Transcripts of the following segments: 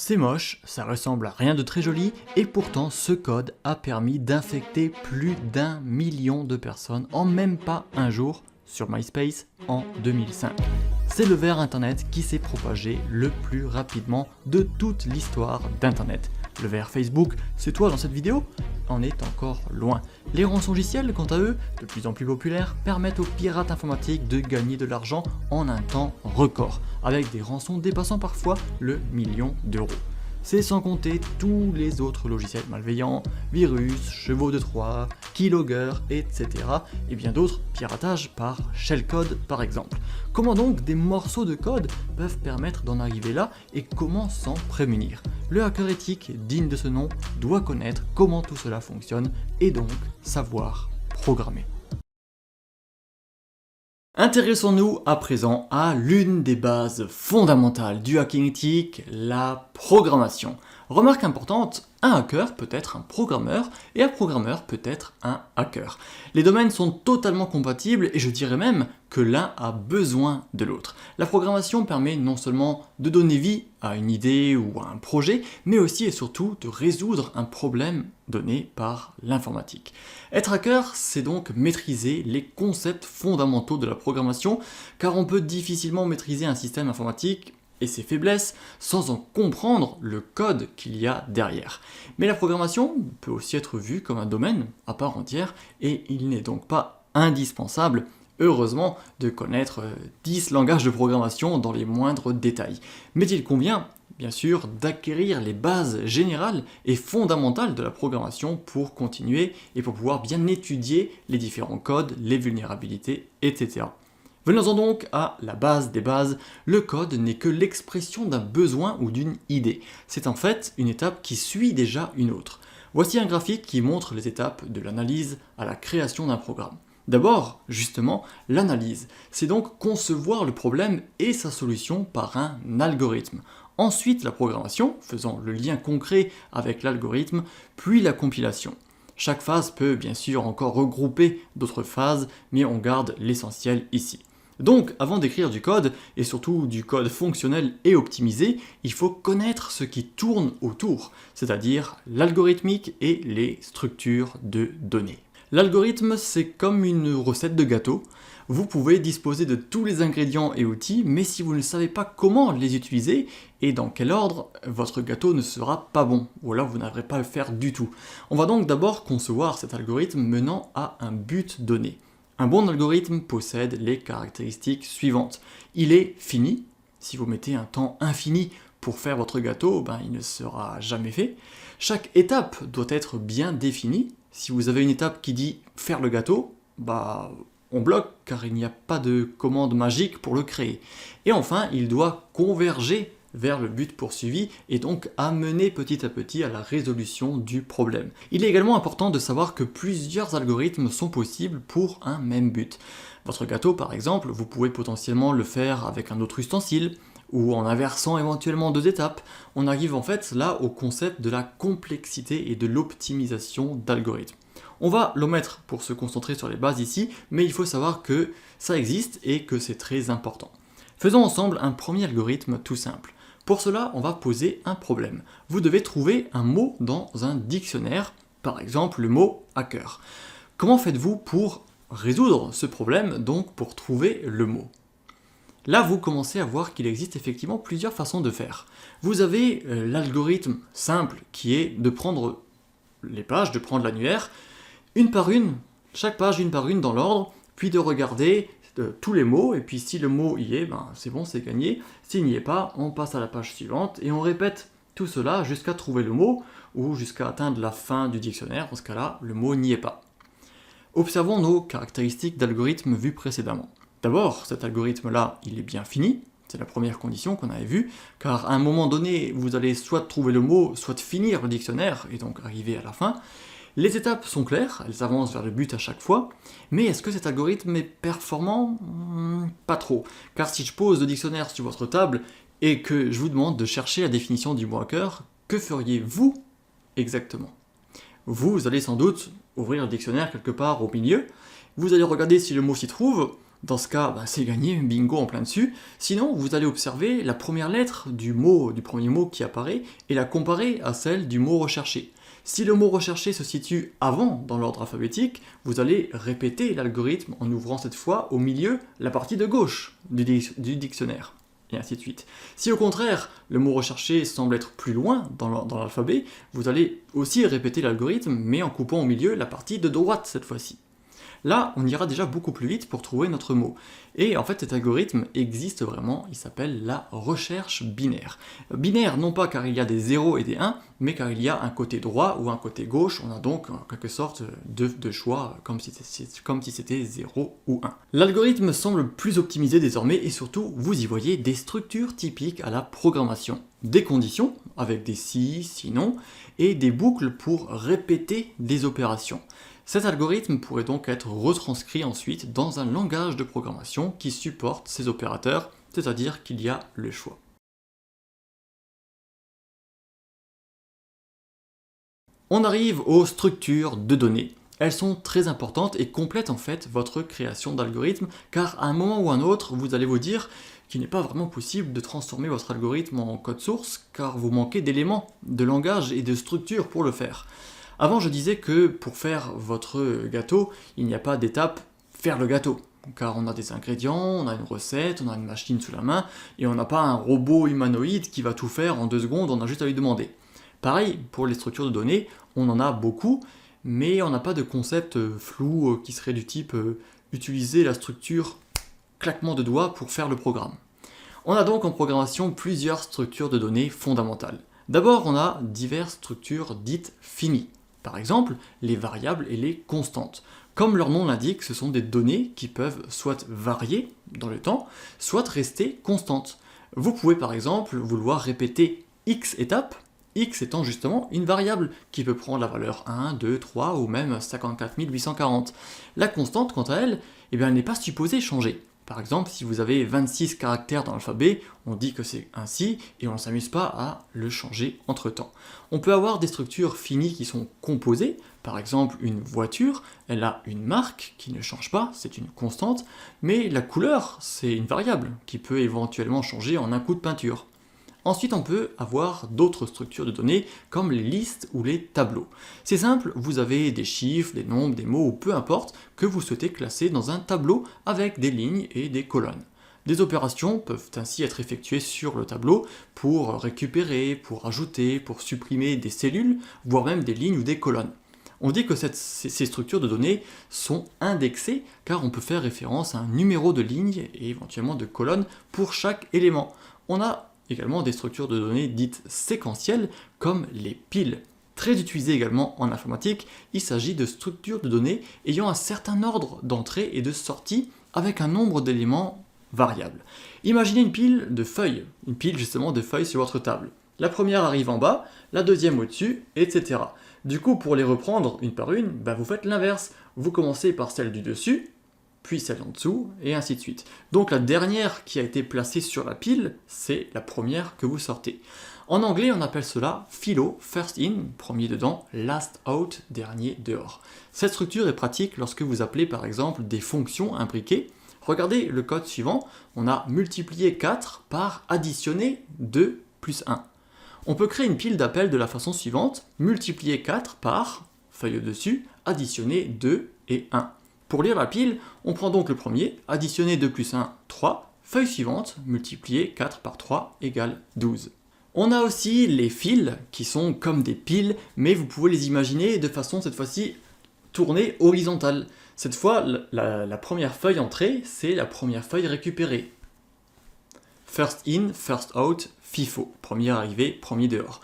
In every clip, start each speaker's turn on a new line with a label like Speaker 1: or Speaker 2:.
Speaker 1: C'est moche, ça ressemble à rien de très joli, et pourtant ce code a permis d'infecter plus d'1 million de personnes en même pas un jour sur MySpace en 2005. C'est le ver Internet qui s'est propagé le plus rapidement de toute l'histoire d'Internet. Le ver Facebook, c'est toi dans cette vidéo, en est encore loin. Les rançongiciels, quant à eux, de plus en plus populaires, permettent aux pirates informatiques de gagner de l'argent en un temps record, avec des rançons dépassant parfois le million d'euros. C'est sans compter tous les autres logiciels malveillants, virus, chevaux de Troie, keylogger, etc. et bien d'autres, piratage par shellcode par exemple. Comment donc des morceaux de code peuvent permettre d'en arriver là et comment s'en prémunir? Le hacker éthique digne de ce nom doit connaître comment tout cela fonctionne et donc savoir programmer. Intéressons-nous à présent à l'une des bases fondamentales du hacking éthique, la programmation. Remarque importante, un hacker peut être un programmeur et un programmeur peut être un hacker. Les domaines sont totalement compatibles et je dirais même que l'un a besoin de l'autre. La programmation permet non seulement de donner vie à une idée ou à un projet, mais aussi et surtout de résoudre un problème donné par l'informatique. Être hacker, c'est donc maîtriser les concepts fondamentaux de la programmation, car on peut difficilement maîtriser un système informatique et ses faiblesses sans en comprendre le code qu'il y a derrière. Mais la programmation peut aussi être vue comme un domaine à part entière et il n'est donc pas indispensable, heureusement, de connaître 10 langages de programmation dans les moindres détails. Mais il convient, bien sûr, d'acquérir les bases générales et fondamentales de la programmation pour continuer et pour pouvoir bien étudier les différents codes, les vulnérabilités, etc. Venons-en donc à la base des bases. Le code n'est que l'expression d'un besoin ou d'une idée. C'est en fait une étape qui suit déjà une autre. Voici un graphique qui montre les étapes de l'analyse à la création d'un programme. D'abord, justement, l'analyse. C'est donc concevoir le problème et sa solution par un algorithme. Ensuite, la programmation, faisant le lien concret avec l'algorithme, puis la compilation. Chaque phase peut bien sûr encore regrouper d'autres phases, mais on garde l'essentiel ici. Donc, avant d'écrire du code, et surtout du code fonctionnel et optimisé, il faut connaître ce qui tourne autour, c'est-à-dire l'algorithmique et les structures de données. L'algorithme, c'est comme une recette de gâteau. Vous pouvez disposer de tous les ingrédients et outils, mais si vous ne savez pas comment les utiliser et dans quel ordre, votre gâteau ne sera pas bon, ou alors vous n'arriverez pas à le faire du tout. On va donc d'abord concevoir cet algorithme menant à un but donné. Un bon algorithme possède les caractéristiques suivantes. Il est fini. Si vous mettez un temps infini pour faire votre gâteau, il ne sera jamais fait. Chaque étape doit être bien définie. Si vous avez une étape qui dit faire le gâteau, on bloque car il n'y a pas de commande magique pour le créer. Et enfin, il doit converger vers le but poursuivi et donc amener petit à petit à la résolution du problème. Il est également important de savoir que plusieurs algorithmes sont possibles pour un même but. Votre gâteau par exemple, vous pouvez potentiellement le faire avec un autre ustensile ou en inversant éventuellement 2 étapes. On arrive en fait là au concept de la complexité et de l'optimisation d'algorithmes. On va l'omettre pour se concentrer sur les bases ici, mais il faut savoir que ça existe et que c'est très important. Faisons ensemble un premier algorithme tout simple. Pour cela, on va poser un problème. Vous devez trouver un mot dans un dictionnaire, par exemple le mot hacker. Comment faites-vous pour résoudre ce problème, donc pour trouver le mot? Là, vous commencez à voir qu'il existe effectivement plusieurs façons de faire. Vous avez l'algorithme simple qui est de prendre les pages, de prendre l'annuaire, une par une, chaque page une par une dans l'ordre, puis de regarder tous les mots, et puis si le mot y est, c'est bon, c'est gagné. S'il n'y est pas, on passe à la page suivante, et on répète tout cela jusqu'à trouver le mot, ou jusqu'à atteindre la fin du dictionnaire, dans ce cas-là, le mot n'y est pas. Observons nos caractéristiques d'algorithme vues précédemment. D'abord, cet algorithme-là, il est bien fini, c'est la première condition qu'on avait vue, car à un moment donné, vous allez soit trouver le mot, soit finir le dictionnaire, et donc arriver à la fin. Les étapes sont claires, elles avancent vers le but à chaque fois, mais est-ce que cet algorithme est performant? Pas trop, car si je pose le dictionnaire sur votre table et que je vous demande de chercher la définition du mot hacker, que feriez-vous exactement? Vous allez sans doute ouvrir le dictionnaire quelque part au milieu, vous allez regarder si le mot s'y trouve, Dans ce cas, c'est gagné, bingo en plein dessus. Sinon, vous allez observer la première lettre du premier mot qui apparaît et la comparer à celle du mot recherché. Si le mot recherché se situe avant dans l'ordre alphabétique, vous allez répéter l'algorithme en ouvrant cette fois au milieu la partie de gauche du dictionnaire, et ainsi de suite. Si au contraire, le mot recherché semble être plus loin dans l'alphabet, vous allez aussi répéter l'algorithme, mais en coupant au milieu la partie de droite cette fois-ci. Là, on ira déjà beaucoup plus vite pour trouver notre mot. Et en fait, cet algorithme existe vraiment, il s'appelle la recherche binaire. Binaire, non pas car il y a des 0 et des 1, mais car il y a un côté droit ou un côté gauche, on a donc en quelque sorte deux choix, comme si c'était 0 ou 1. L'algorithme semble plus optimisé désormais, et surtout, vous y voyez des structures typiques à la programmation. Des conditions, avec des si, sinon, et des boucles pour répéter des opérations. Cet algorithme pourrait donc être retranscrit ensuite dans un langage de programmation qui supporte ces opérateurs, c'est-à-dire qu'il y a le choix. On arrive aux structures de données. Elles sont très importantes et complètent en fait votre création d'algorithme, car à un moment ou un autre, vous allez vous dire qu'il n'est pas vraiment possible de transformer votre algorithme en code source, car vous manquez d'éléments, de langage et de structure pour le faire. Avant, je disais que pour faire votre gâteau, il n'y a pas d'étape faire le gâteau. Car on a des ingrédients, on a une recette, on a une machine sous la main, et on n'a pas un robot humanoïde qui va tout faire en 2 secondes, on a juste à lui demander. Pareil, pour les structures de données, on en a beaucoup, mais on n'a pas de concept flou qui serait du type utiliser la structure claquement de doigts pour faire le programme. On a donc en programmation plusieurs structures de données fondamentales. D'abord, on a diverses structures dites finies. Par exemple, les variables et les constantes. Comme leur nom l'indique, ce sont des données qui peuvent soit varier dans le temps, soit rester constantes. Vous pouvez par exemple vouloir répéter x étapes, x étant justement une variable qui peut prendre la valeur 1, 2, 3 ou même 54 840. La constante, quant à elle, elle n'est pas supposée changer. Par exemple, si vous avez 26 caractères dans l'alphabet, on dit que c'est ainsi et on ne s'amuse pas à le changer entre temps. On peut avoir des structures finies qui sont composées, par exemple une voiture, elle a une marque qui ne change pas, c'est une constante, mais la couleur, c'est une variable qui peut éventuellement changer en un coup de peinture. Ensuite, on peut avoir d'autres structures de données comme les listes ou les tableaux. C'est simple, vous avez des chiffres, des nombres, des mots ou peu importe que vous souhaitez classer dans un tableau avec des lignes et des colonnes. Des opérations peuvent ainsi être effectuées sur le tableau pour récupérer, pour ajouter, pour supprimer des cellules, voire même des lignes ou des colonnes. On dit que ces structures de données sont indexées car on peut faire référence à un numéro de ligne et éventuellement de colonne pour chaque élément. On a également des structures de données dites séquentielles comme les piles. Très utilisées également en informatique, il s'agit de structures de données ayant un certain ordre d'entrée et de sortie avec un nombre d'éléments variables. Imaginez une pile de feuilles, une pile justement de feuilles sur votre table. La première arrive en bas, la deuxième au-dessus, etc. Du coup, pour les reprendre une par une, vous faites l'inverse. Vous commencez par celle du dessus, puis celle en dessous, et ainsi de suite. Donc la dernière qui a été placée sur la pile, c'est la première que vous sortez. En anglais, on appelle cela philo, first in, premier dedans, last out, dernier dehors. Cette structure est pratique lorsque vous appelez par exemple des fonctions imbriquées. Regardez le code suivant, on a multiplié 4 par additionner 2 plus 1. On peut créer une pile d'appels de la façon suivante, multiplier 4 par, feuille au-dessus, additionner 2 et 1. Pour lire la pile, on prend donc le premier, additionner 2 plus 1, 3, feuille suivante, multiplier 4 par 3 égale 12. On a aussi les fils qui sont comme des piles, mais vous pouvez les imaginer de façon cette fois-ci tournée horizontale. Cette fois, la première feuille entrée, c'est la première feuille récupérée. First in, first out, FIFO, premier arrivé, premier dehors.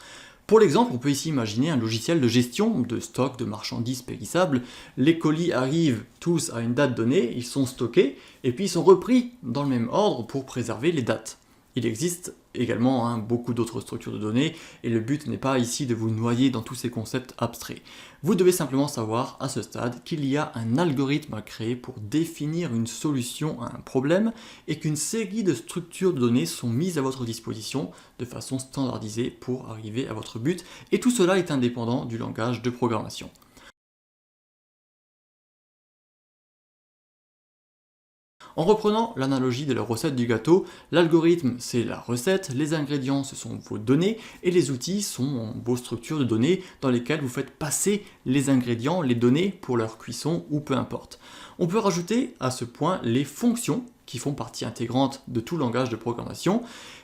Speaker 1: Pour l'exemple, on peut ici imaginer un logiciel de gestion de stock de marchandises périssables. Les colis arrivent tous à une date donnée, ils sont stockés, et puis ils sont repris dans le même ordre pour préserver les dates. Il existe également beaucoup d'autres structures de données, et le but n'est pas ici de vous noyer dans tous ces concepts abstraits. Vous devez simplement savoir à ce stade qu'il y a un algorithme à créer pour définir une solution à un problème, et qu'une série de structures de données sont mises à votre disposition de façon standardisée pour arriver à votre but, et tout cela est indépendant du langage de programmation. En reprenant l'analogie de la recette du gâteau, l'algorithme c'est la recette, les ingrédients ce sont vos données et les outils sont vos structures de données dans lesquelles vous faites passer les ingrédients, les données pour leur cuisson ou peu importe. On peut rajouter à ce point les fonctions qui font partie intégrante de tout langage de programmation.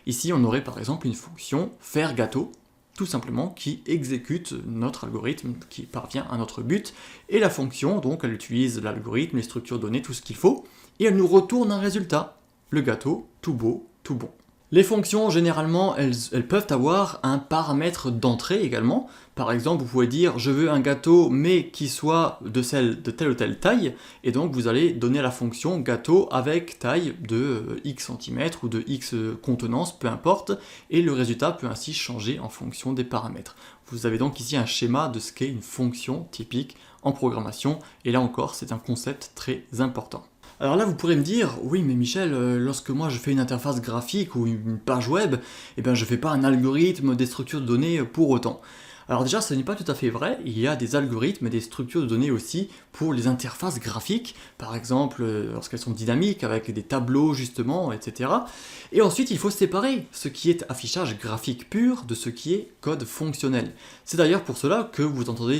Speaker 1: Ici on aurait par exemple une fonction faire gâteau, tout simplement qui exécute notre algorithme, qui parvient à notre but, et la fonction, donc elle utilise l'algorithme, les structures données, tout ce qu'il faut, et elle nous retourne un résultat, le gâteau, tout beau, tout bon. Les fonctions, généralement, elles peuvent avoir un paramètre d'entrée également. Par exemple, vous pouvez dire « je veux un gâteau, mais qui soit de telle ou telle taille », et donc vous allez donner à la fonction « gâteau avec taille de x cm ou de x contenance », peu importe, et le résultat peut ainsi changer en fonction des paramètres. Vous avez donc ici un schéma de ce qu'est une fonction typique en programmation, et là encore, c'est un concept très important. Alors là, vous pourrez me dire, oui, mais Michel, lorsque moi je fais une interface graphique ou une page web, eh bien je ne fais pas un algorithme, des structures de données pour autant. Alors déjà, ce n'est pas tout à fait vrai, il y a des algorithmes et des structures de données aussi pour les interfaces graphiques, par exemple lorsqu'elles sont dynamiques, avec des tableaux justement, etc. Et ensuite, il faut séparer ce qui est affichage graphique pur de ce qui est code fonctionnel. C'est d'ailleurs pour cela que vous entendrez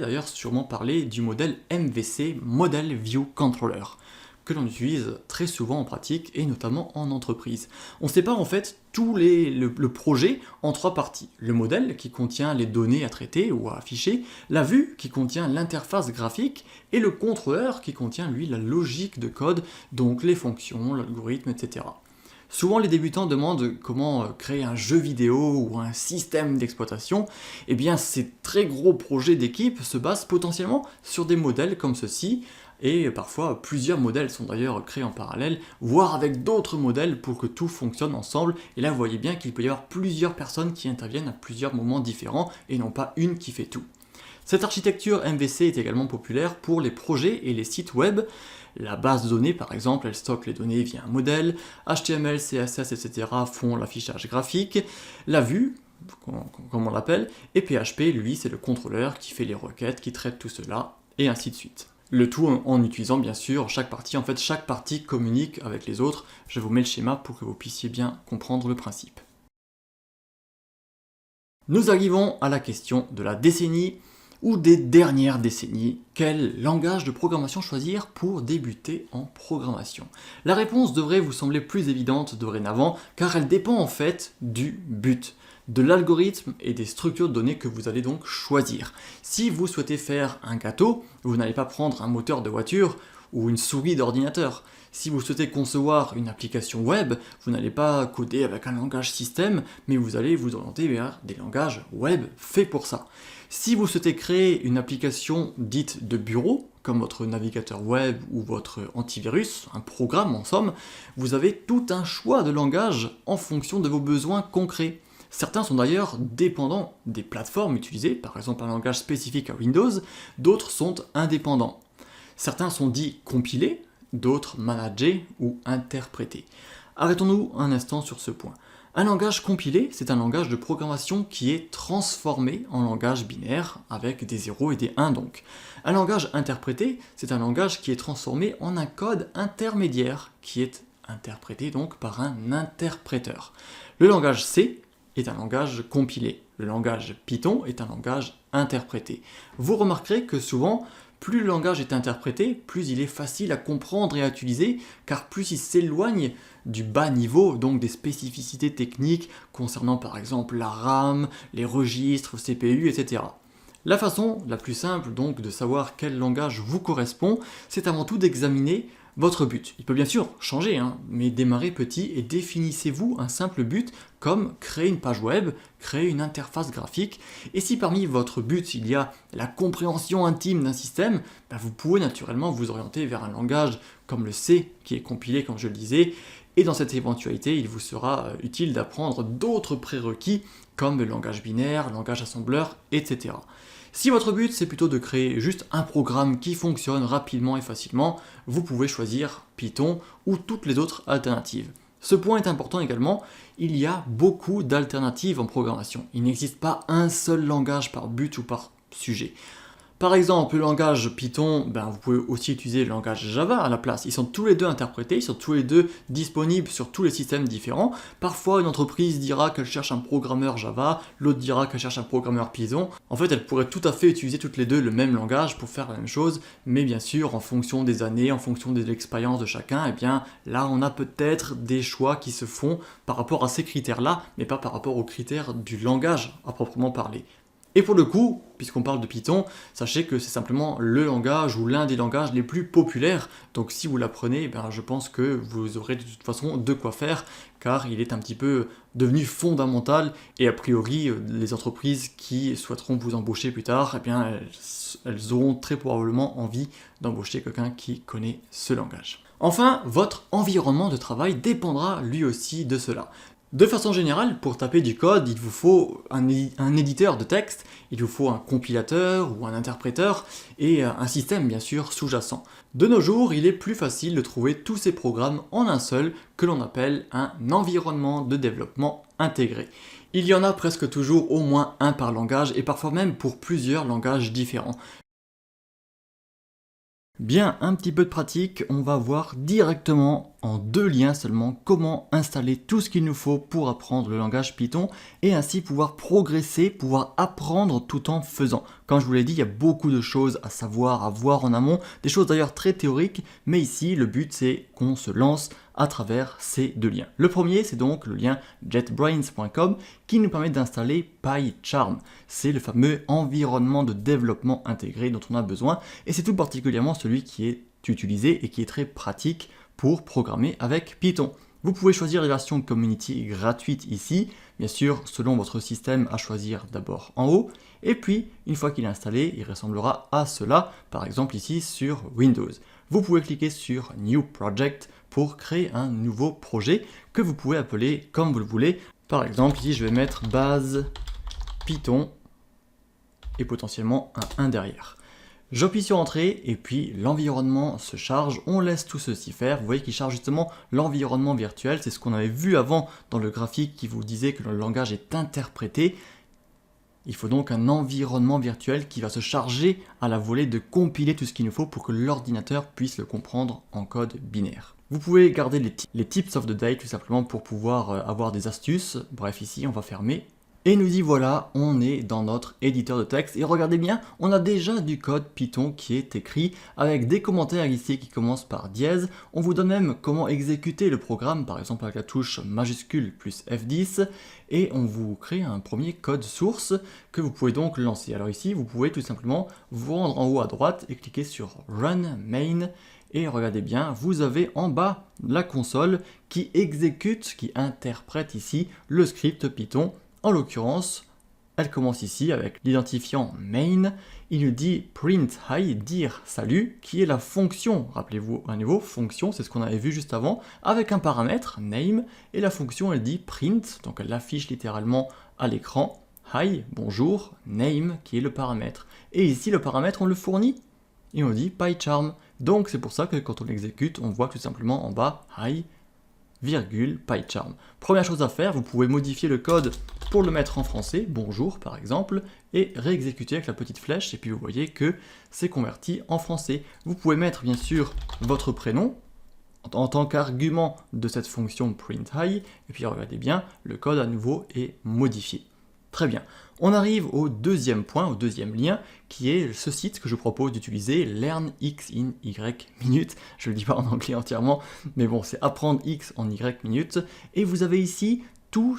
Speaker 1: d'ailleurs sûrement parler du modèle MVC, Model View Controller, que l'on utilise très souvent en pratique et notamment en entreprise. On sépare en fait le projet en trois parties. Le modèle qui contient les données à traiter ou à afficher, la vue qui contient l'interface graphique et le contrôleur qui contient lui la logique de code, donc les fonctions, l'algorithme, etc. Souvent les débutants demandent comment créer un jeu vidéo ou un système d'exploitation. Eh bien ces très gros projets d'équipe se basent potentiellement sur des modèles comme ceci, et parfois plusieurs modèles sont d'ailleurs créés en parallèle, voire avec d'autres modèles pour que tout fonctionne ensemble. Et là vous voyez bien qu'il peut y avoir plusieurs personnes qui interviennent à plusieurs moments différents et non pas une qui fait tout. Cette architecture MVC est également populaire pour les projets et les sites web. La base de données par exemple, elle stocke les données via un modèle, HTML, CSS, etc. font l'affichage graphique, la vue, comme on l'appelle, et PHP, lui, c'est le contrôleur qui fait les requêtes, qui traite tout cela, et ainsi de suite. Le tout en utilisant bien sûr chaque partie communique avec les autres. Je vous mets le schéma pour que vous puissiez bien comprendre le principe. Nous arrivons à la question de la décennie ou des dernières décennies. Quel langage de programmation choisir pour débuter en programmation? La réponse devrait vous sembler plus évidente dorénavant car elle dépend en fait du but, de l'algorithme et des structures de données que vous allez donc choisir. Si vous souhaitez faire un gâteau, vous n'allez pas prendre un moteur de voiture ou une souris d'ordinateur. Si vous souhaitez concevoir une application web, vous n'allez pas coder avec un langage système, mais vous allez vous orienter vers des langages web faits pour ça. Si vous souhaitez créer une application dite de bureau, comme votre navigateur web ou votre antivirus, un programme en somme, vous avez tout un choix de langage en fonction de vos besoins concrets. Certains sont d'ailleurs dépendants des plateformes utilisées, par exemple un langage spécifique à Windows, d'autres sont indépendants. Certains sont dits compilés, d'autres managés ou interprétés. Arrêtons-nous un instant sur ce point. Un langage compilé, c'est un langage de programmation qui est transformé en langage binaire, avec des 0 et des 1 donc. Un langage interprété, c'est un langage qui est transformé en un code intermédiaire, qui est interprété donc par un interpréteur. Le langage C est un langage compilé. Le langage Python est un langage interprété. Vous remarquerez que souvent, plus le langage est interprété, plus il est facile à comprendre et à utiliser, car plus il s'éloigne du bas niveau, donc des spécificités techniques concernant par exemple la RAM, les registres, CPU, etc. La façon la plus simple donc de savoir quel langage vous correspond, c'est avant tout d'examiner votre but. Il peut bien sûr changer, mais démarrez petit et définissez-vous un simple but comme créer une page web, créer une interface graphique. Et si parmi votre but il y a la compréhension intime d'un système, vous pouvez naturellement vous orienter vers un langage comme le C qui est compilé comme je le disais. Et dans cette éventualité, il vous sera utile d'apprendre d'autres prérequis comme le langage binaire, le langage assembleur, etc. Si votre but c'est plutôt de créer juste un programme qui fonctionne rapidement et facilement, vous pouvez choisir Python ou toutes les autres alternatives. Ce point est important également, il y a beaucoup d'alternatives en programmation. Il n'existe pas un seul langage par but ou par sujet. Par exemple, le langage Python, vous pouvez aussi utiliser le langage Java à la place. Ils sont tous les deux interprétés, ils sont tous les deux disponibles sur tous les systèmes différents. Parfois, une entreprise dira qu'elle cherche un programmeur Java, l'autre dira qu'elle cherche un programmeur Python. En fait, elle pourrait tout à fait utiliser toutes les deux le même langage pour faire la même chose, mais bien sûr, en fonction des années, en fonction de l'expérience de chacun, et bien là, on a peut-être des choix qui se font par rapport à ces critères-là, mais pas par rapport aux critères du langage à proprement parler. Et pour le coup, puisqu'on parle de Python, sachez que c'est simplement le langage ou l'un des langages les plus populaires. Donc si vous l'apprenez, je pense que vous aurez de toute façon de quoi faire, car il est un petit peu devenu fondamental. Et a priori, les entreprises qui souhaiteront vous embaucher plus tard, elles auront très probablement envie d'embaucher quelqu'un qui connaît ce langage. Enfin, votre environnement de travail dépendra lui aussi de cela. De façon générale, pour taper du code, il vous faut un éditeur de texte, il vous faut un compilateur ou un interpréteur et un système bien sûr sous-jacent. De nos jours, il est plus facile de trouver tous ces programmes en un seul que l'on appelle un environnement de développement intégré. Il y en a presque toujours au moins un par langage et parfois même pour plusieurs langages différents. Bien, un petit peu de pratique, on va voir directement en 2 liens seulement comment installer tout ce qu'il nous faut pour apprendre le langage Python et ainsi pouvoir progresser, pouvoir apprendre tout en faisant. Comme je vous l'ai dit, il y a beaucoup de choses à savoir, à voir en amont, des choses d'ailleurs très théoriques, mais ici le but c'est qu'on se lance à travers ces 2 liens. Le premier c'est donc le lien jetbrains.com qui nous permet d'installer PyCharm. C'est le fameux environnement de développement intégré dont on a besoin et c'est tout particulièrement celui qui est utilisé et qui est très pratique pour programmer avec Python. Vous pouvez choisir la version community gratuite ici, bien sûr selon votre système à choisir d'abord en haut, et puis une fois qu'il est installé, il ressemblera à cela, par exemple ici sur Windows. Vous pouvez cliquer sur New Project pour créer un nouveau projet que vous pouvez appeler comme vous le voulez. Par exemple ici je vais mettre base Python et potentiellement un 1 derrière. J'appuie sur Entrée et puis l'environnement se charge, on laisse tout ceci faire. Vous voyez qu'il charge justement l'environnement virtuel, c'est ce qu'on avait vu avant dans le graphique qui vous disait que le langage est interprété. Il faut donc un environnement virtuel qui va se charger à la volée de compiler tout ce qu'il nous faut pour que l'ordinateur puisse le comprendre en code binaire. Vous pouvez garder les tips of the day tout simplement pour pouvoir avoir des astuces. Bref, ici on va fermer. Et nous y voilà, on est dans notre éditeur de texte et regardez bien, on a déjà du code Python qui est écrit avec des commentaires ici qui commencent par dièse. On vous donne même comment exécuter le programme, par exemple avec la touche majuscule plus F10 et on vous crée un premier code source que vous pouvez donc lancer. Alors ici, vous pouvez tout simplement vous rendre en haut à droite et cliquer sur Run Main. Et regardez bien, vous avez en bas la console qui exécute, qui interprète ici le script Python. En l'occurrence, elle commence ici avec l'identifiant main, il nous dit print hi, dire salut, qui est la fonction, rappelez-vous à nouveau, fonction, c'est ce qu'on avait vu juste avant, avec un paramètre, name, et la fonction elle dit print, donc elle l'affiche littéralement à l'écran, hi, bonjour, name, qui est le paramètre. Et ici le paramètre on le fournit, et on dit PyCharm, donc c'est pour ça que quand on l'exécute, on voit tout simplement en bas, hi, virgule, PyCharm. Première chose à faire, vous pouvez modifier le code pour le mettre en français, bonjour par exemple, et réexécuter avec la petite flèche, et puis vous voyez que c'est converti en français. Vous pouvez mettre bien sûr votre prénom en tant qu'argument de cette fonction printHi, et puis regardez bien, le code à nouveau est modifié. Très bien. On arrive au deuxième point, au deuxième lien, qui est ce site que je propose d'utiliser, Learn X in Y minutes. Je ne le dis pas en anglais entièrement, mais bon, c'est apprendre X en Y minutes. Et vous avez ici tous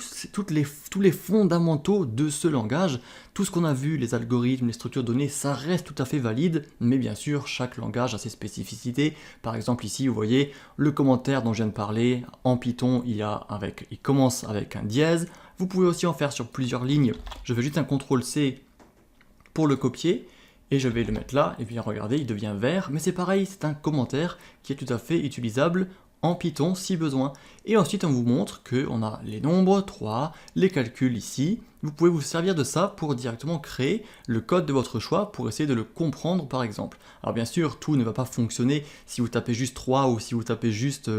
Speaker 1: les fondamentaux de ce langage. Tout ce qu'on a vu, les algorithmes, les structures de données, ça reste tout à fait valide, mais bien sûr, chaque langage a ses spécificités. Par exemple, ici, vous voyez, le commentaire dont je viens de parler, en Python, il commence avec un dièse. Vous pouvez aussi en faire sur plusieurs lignes. Je fais juste un CTRL-C pour le copier, et je vais le mettre là, et puis regardez, il devient vert, mais c'est pareil, c'est un commentaire qui est tout à fait utilisable en Python si besoin. Et ensuite on vous montre qu'on a les nombres, 3, les calculs ici. Vous pouvez vous servir de ça pour directement créer le code de votre choix pour essayer de le comprendre par exemple. Alors bien sûr, tout ne va pas fonctionner si vous tapez juste 3 ou si vous tapez juste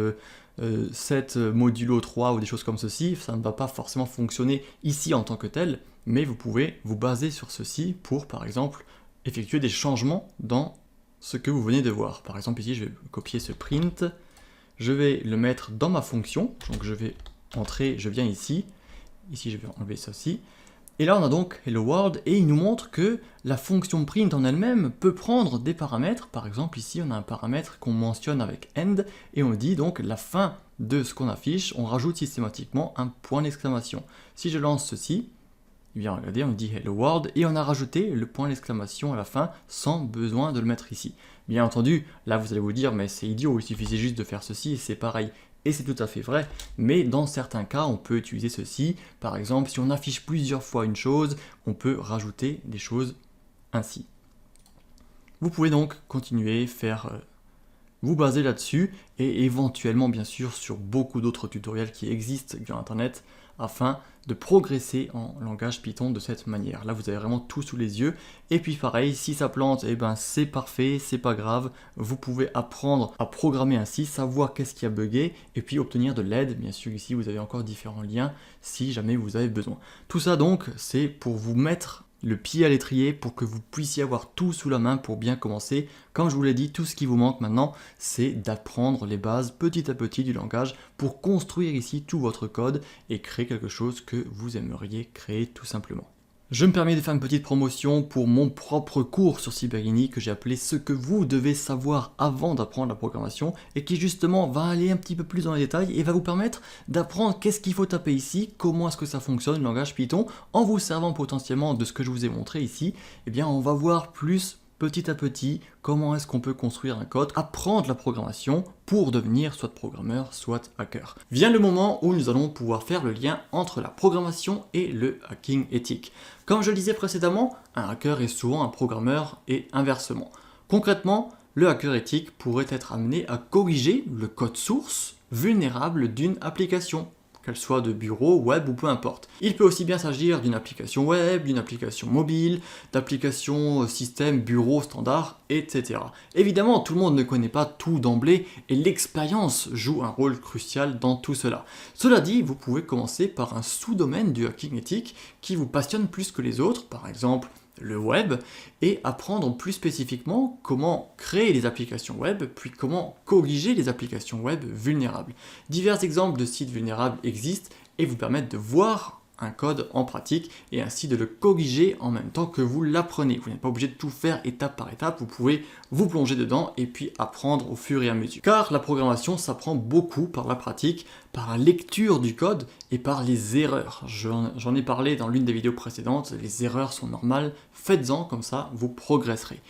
Speaker 1: 7 modulo 3 ou des choses comme ceci. Ça ne va pas forcément fonctionner ici en tant que tel, mais vous pouvez vous baser sur ceci pour par exemple effectuer des changements dans ce que vous venez de voir. Par exemple ici je vais copier ce print, je vais le mettre dans ma fonction, donc je vais entrer, je viens ici je vais enlever ça aussi, et là on a donc Hello World et il nous montre que la fonction print en elle-même peut prendre des paramètres. Par exemple ici on a un paramètre qu'on mentionne avec end et on dit donc la fin de ce qu'on affiche, on rajoute systématiquement un point d'exclamation. Si je lance ceci, eh bien regardez, on dit Hello World et on a rajouté le point d'exclamation à la fin sans besoin de le mettre ici. Bien entendu, là vous allez vous dire mais c'est idiot, il suffisait juste de faire ceci et c'est pareil. Et c'est tout à fait vrai, mais dans certains cas, on peut utiliser ceci. Par exemple, si on affiche plusieurs fois une chose, on peut rajouter des choses ainsi. Vous pouvez donc continuer, vous baser là-dessus, et éventuellement, bien sûr, sur beaucoup d'autres tutoriels qui existent sur Internet, afin de progresser en langage Python de cette manière. Là, vous avez vraiment tout sous les yeux. Et puis pareil, si ça plante, eh ben c'est parfait, c'est pas grave. Vous pouvez apprendre à programmer ainsi, savoir qu'est-ce qui a bugué, et puis obtenir de l'aide. Bien sûr, ici, vous avez encore différents liens si jamais vous avez besoin. Tout ça donc, c'est pour vous mettre le pied à l'étrier pour que vous puissiez avoir tout sous la main pour bien commencer. Comme je vous l'ai dit, tout ce qui vous manque maintenant, c'est d'apprendre les bases petit à petit du langage pour construire ici tout votre code et créer quelque chose que vous aimeriez créer tout simplement. Je me permets de faire une petite promotion pour mon propre cours sur Cyberini que j'ai appelé « Ce que vous devez savoir avant d'apprendre la programmation » et qui justement va aller un petit peu plus dans les détails et va vous permettre d'apprendre qu'est-ce qu'il faut taper ici, comment est-ce que ça fonctionne le langage Python, en vous servant potentiellement de ce que je vous ai montré ici. Eh bien, on va voir plus petit à petit comment est-ce qu'on peut construire un code, apprendre la programmation pour devenir soit programmeur, soit hacker. Vient le moment où nous allons pouvoir faire le lien entre la programmation et le hacking éthique. Comme je le disais précédemment, un hacker est souvent un programmeur et inversement. Concrètement, le hacker éthique pourrait être amené à corriger le code source vulnérable d'une application, qu'elle soit de bureau, web ou peu importe. Il peut aussi bien s'agir d'une application web, d'une application mobile, d'applications système, bureau, standard, etc. Évidemment, tout le monde ne connaît pas tout d'emblée et l'expérience joue un rôle crucial dans tout cela. Cela dit, vous pouvez commencer par un sous-domaine du hacking éthique qui vous passionne plus que les autres, par exemple le web, et apprendre plus spécifiquement comment créer les applications web, puis comment corriger les applications web vulnérables. Divers exemples de sites vulnérables existent et vous permettent de voir un code en pratique et ainsi de le corriger en même temps que vous l'apprenez. Vous n'êtes pas obligé de tout faire étape par étape, vous pouvez vous plonger dedans et puis apprendre au fur et à mesure. Car la programmation s'apprend beaucoup par la pratique, par la lecture du code et par les erreurs. J'en ai parlé dans l'une des vidéos précédentes, les erreurs sont normales, faites-en comme ça vous progresserez.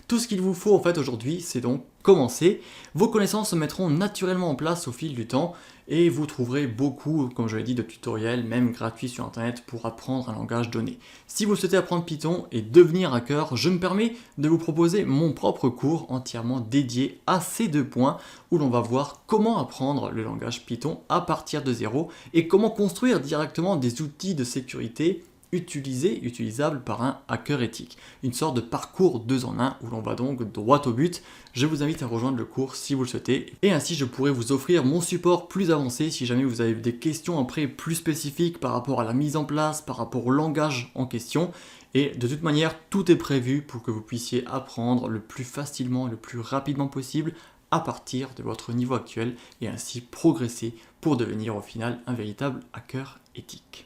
Speaker 1: Tout ce qu'il vous faut en fait aujourd'hui, c'est donc commencer. Vos connaissances se mettront naturellement en place au fil du temps et vous trouverez beaucoup, comme je l'ai dit, de tutoriels, même gratuits sur internet pour apprendre un langage donné. Si vous souhaitez apprendre Python et devenir hacker, je me permets de vous proposer mon propre cours entièrement dédié à ces deux points où l'on va voir comment apprendre le langage Python à partir de zéro et comment construire directement des outils de sécurité utilisable par un hacker éthique. Une sorte de parcours 2 en 1 où l'on va donc droit au but. Je vous invite à rejoindre le cours si vous le souhaitez et ainsi je pourrai vous offrir mon support plus avancé si jamais vous avez des questions après plus spécifiques par rapport à la mise en place, par rapport au langage en question. Et de toute manière, tout est prévu pour que vous puissiez apprendre le plus facilement, le plus rapidement possible à partir de votre niveau actuel et ainsi progresser pour devenir au final un véritable hacker éthique.